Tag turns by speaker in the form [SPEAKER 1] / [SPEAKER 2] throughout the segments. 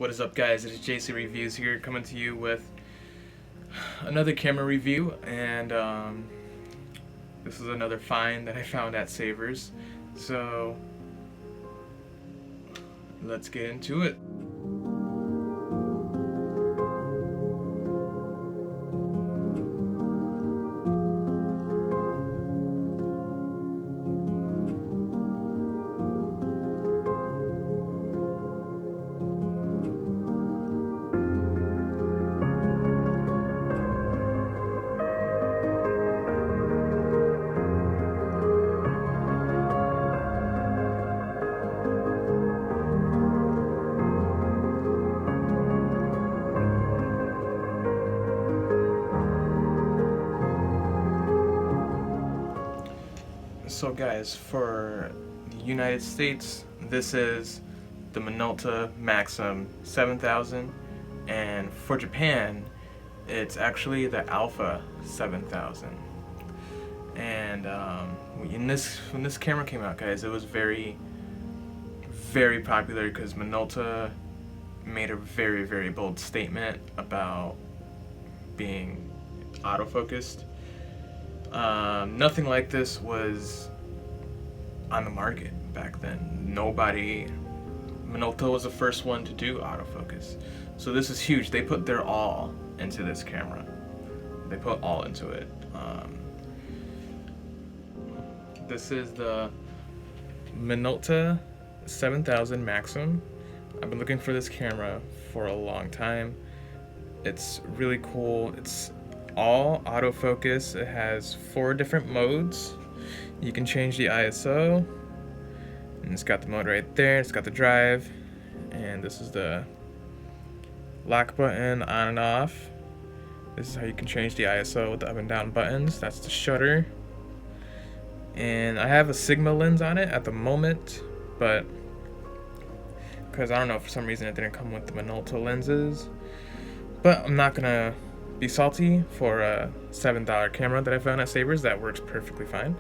[SPEAKER 1] What is up, guys? It is JC Reviews here, coming to you with another camera review, and this is another find that I found at Savers. So let's get into it. So guys, for the United States, this is the Minolta Maxxum 7000, and for Japan, it's actually the Alpha 7000. And when this camera came out, guys, it was very, very popular because Minolta made a very, very bold statement about being autofocused. Nothing like this was on the market back then. Minolta was the first one to do autofocus. So this is huge. They put their all into this camera. They put all into it. This is the Minolta 7000 Maxxum. I've been looking for this camera for a long time. It's really cool. It's all autofocus. It has 4 different modes. You can change the ISO, and it's got the mode right there. It's got the drive, and this is the lock button on and off. This is how you can change the ISO with the up and down buttons. That's the shutter. And I have a Sigma lens on it at the moment, but because I don't know, for some reason it didn't come with the Minolta lenses. But I'm not gonna be salty for a $7 camera that I found at Savers that works perfectly fine.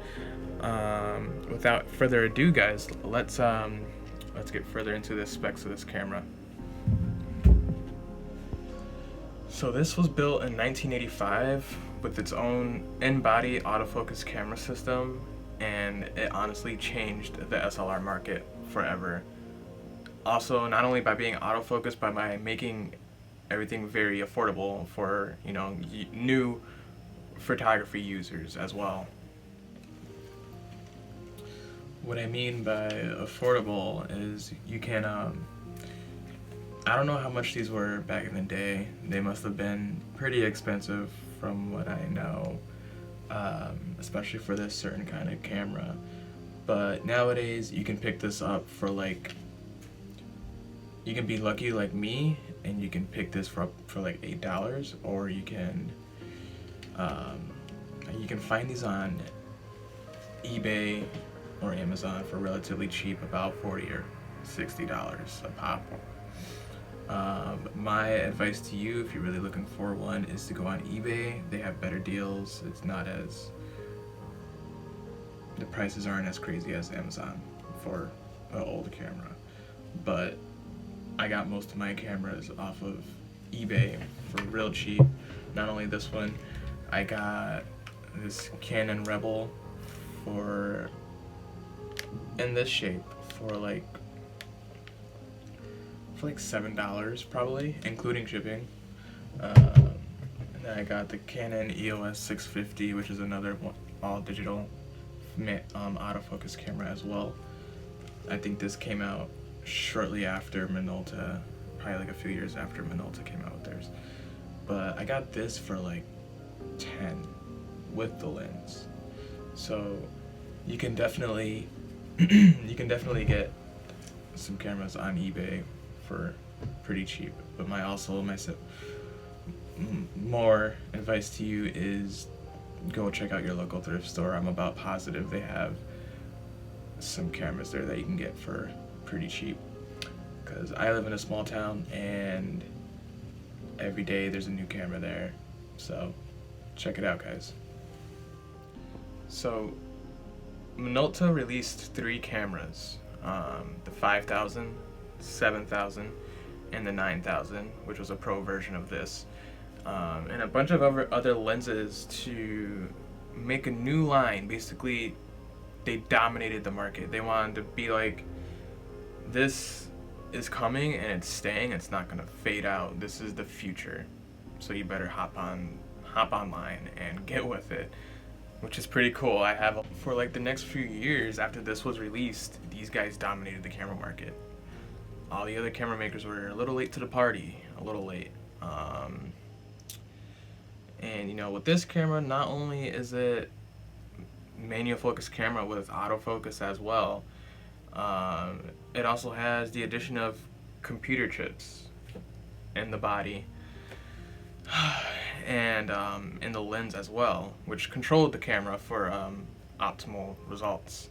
[SPEAKER 1] Without further ado, guys, let's get further into the specs of this camera. So this was built in 1985 with its own in-body autofocus camera system, and it honestly changed the SLR market forever. Also, not only by being autofocus, but by making everything very affordable for, new photography users as well. What I mean by affordable is you can, I don't know how much these were back in the day. They must have been pretty expensive from what I know, especially for this certain kind of camera. But nowadays you can pick this up for you can be lucky like me, and you can pick this for like $8, or you can find these on eBay or Amazon for relatively cheap, about $40 or $60 a pop. My advice to you, if you're really looking for one, is to go on eBay. They have better deals. The prices aren't as crazy as Amazon for an old camera. But I got most of my cameras off of eBay for real cheap. Not only this one, I got this Canon Rebel in this shape for like $7 probably, including shipping. And then I got the Canon EOS 650, which is another all digital autofocus camera as well. I think this came out shortly after Minolta, probably like a few years after Minolta came out with theirs. But I got this for like 10 with the lens. So you can definitely get some cameras on eBay for pretty cheap. But my more advice to you is go check out your local thrift store. I'm about positive they have some cameras there that you can get for pretty cheap, because I live in a small town and every day there's a new camera there. So check it out, guys. So Minolta released 3 cameras, the 5000, 7000, and the 9000, which was a pro version of this, and a bunch of other lenses to make a new line. Basically, they dominated the market. They wanted to be like, this is coming and it's staying. It's not gonna fade out. This is the future. So you better hop online and get with it, which is pretty cool. I have, for like the next few years after this was released, these guys dominated the camera market. All the other camera makers were a little late to the party, a little late. And you know, with this camera, not only is it manual focus camera with autofocus as well, it also has the addition of computer chips in the body and in the lens as well, which controlled the camera for optimal results,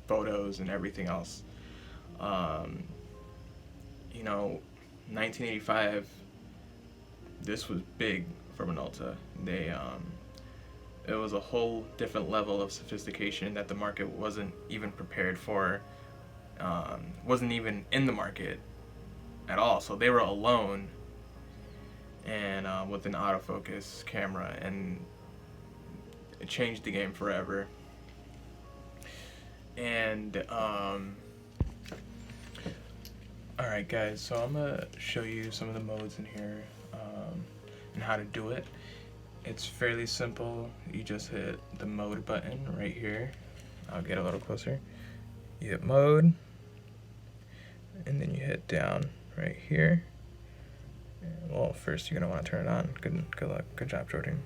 [SPEAKER 1] photos and everything else. You know, 1985, this was big for Minolta. It was a whole different level of sophistication that the market wasn't even prepared for, wasn't even in the market at all. So they were alone, and with an autofocus camera, and it changed the game forever. And alright guys, so I'm gonna show you some of the modes in here, and how to do it. It's fairly simple. You just hit the mode button right here. I'll get a little closer. You hit mode, and then you hit down right here. Well, first you're gonna want to turn it on. Good luck. Good job, Jordan.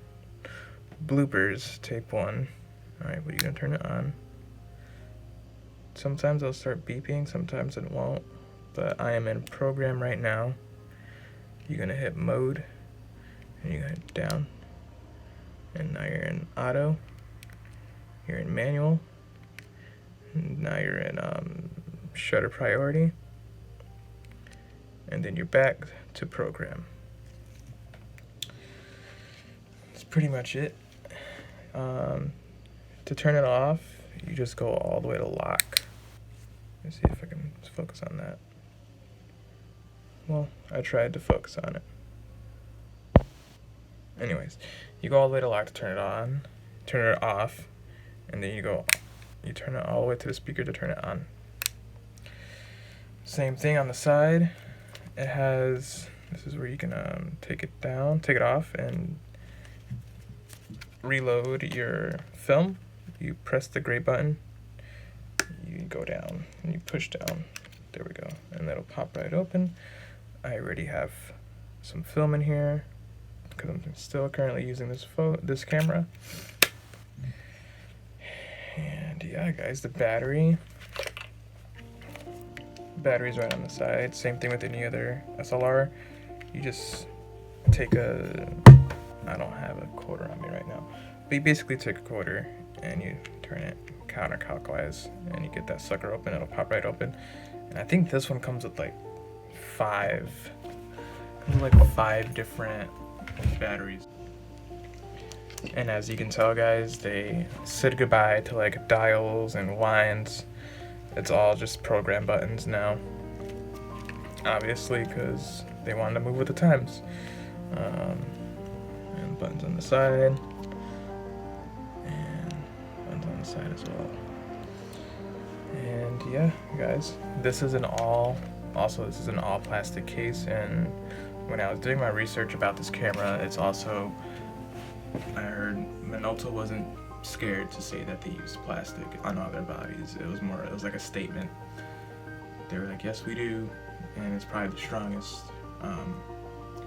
[SPEAKER 1] Bloopers, tape 1. Alright, but you're gonna turn it on. Sometimes it'll start beeping, sometimes it won't. But I am in program right now. You're gonna hit mode, and you're gonna hit down. And now you're in auto, you're in manual, and now you're in shutter priority, and then you're back to program. That's pretty much it. To turn it off, you just go all the way to lock. Let's see if I can focus on that. Well, I tried to focus on it. Anyways, you go all the way to lock to turn it on, turn it off, and then you turn it all the way to the speaker to turn it on. Same thing on the side. It has, this is where you can take it off, and reload your film. You press the gray button, you go down, and you push down. There we go, and that'll pop right open. I already have some film in here, because I'm still currently using this camera. And yeah guys, the battery's right on the side. Same thing with any other SLR. You just take I don't have a quarter on me right now, but you basically take a quarter and you turn it counterclockwise and you get that sucker open. It'll pop right open. And I think this one comes with like five different batteries. And as you can tell guys, they said goodbye to like dials and winds. It's all just program buttons now, obviously, because they wanted to move with the times. And buttons on the side, and buttons on the side as well. And yeah guys, this is an all plastic case. And when I was doing my research about this camera, it's also, I heard Minolta wasn't scared to say that they use plastic on all their bodies. It was like a statement. They were like, yes we do, and it's probably the strongest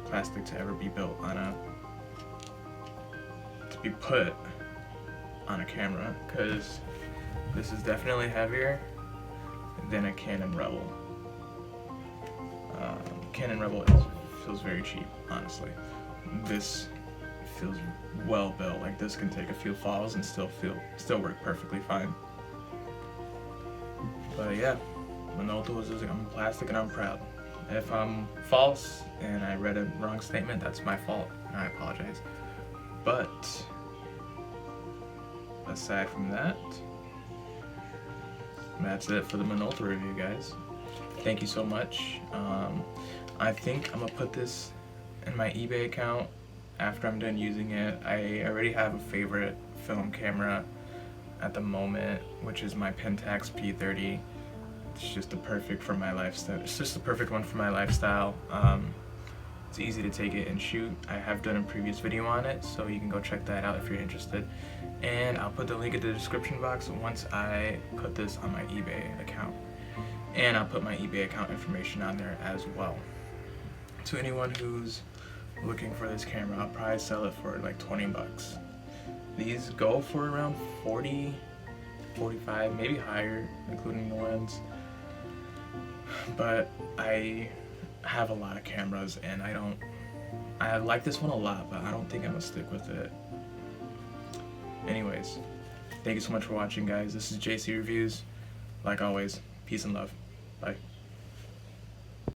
[SPEAKER 1] plastic to ever be built to be put on a camera, because this is definitely heavier than a Canon Rebel. Canon Rebel feels very cheap, honestly. This feels well built. Like this can take a few falls and still work perfectly fine. But yeah, Minolta was using plastic, and I'm proud. If I'm false and I read a wrong statement, that's my fault, and I apologize. But aside from that, that's it for the Minolta review, guys. thank you so much. I think I'm gonna put this in my eBay account after I'm done using it. I already have a favorite film camera at the moment, which is my Pentax P30. It's just the perfect for my lifestyle. It's just the perfect one for my lifestyle. It's easy to take it and shoot. I have done a previous video on it, so you can go check that out if you're interested. And I'll put the link in the description box once I put this on my eBay account. And I'll put my eBay account information on there as well. To anyone who's looking for this camera, I'll probably sell it for like 20 bucks. These go for around 40, 45, maybe higher, including the lens. But I have a lot of cameras and I like this one a lot, but I don't think I'm gonna stick with it. Anyways, thank you so much for watching, guys. This is JC Reviews. Like always, peace and love. Bye.